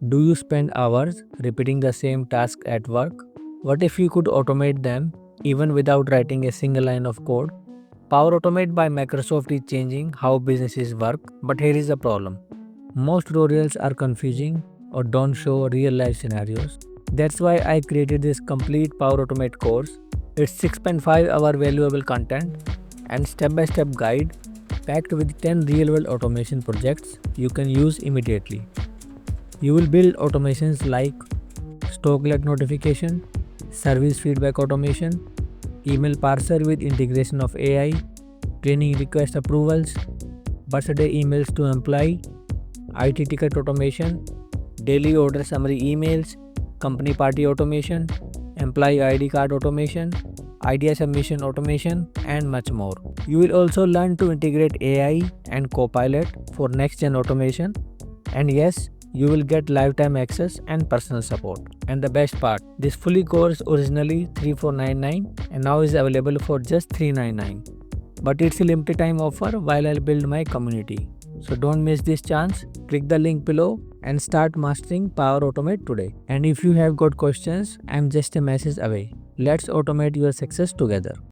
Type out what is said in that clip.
Do you spend hours repeating the same task at work? What if you could automate them even without writing a single line of code? Power Automate by Microsoft is changing how businesses work, but here is the problem. Most tutorials are confusing or don't show real life scenarios. That's why I created this complete Power Automate course. It's 6.5-hour valuable content and step-by-step guide packed with 10 real-world automation projects you can use immediately. You will build automations like stock alert notification, service feedback automation, email parser with integration of AI, training request approvals, birthday emails to employee, IT ticket automation, daily order summary emails, company party automation, employee ID card automation, idea submission automation, and much more. You will also learn to integrate AI and Copilot for next-gen automation. And yes, you will get lifetime access and personal support. And the best part, this fully course originally 3499 and now is available for just 399. But it's a limited time offer while I build my community. So don't miss this chance. Click the link below and start mastering Power Automate today. And if you have got questions, I'm just a message away. Let's automate your success together.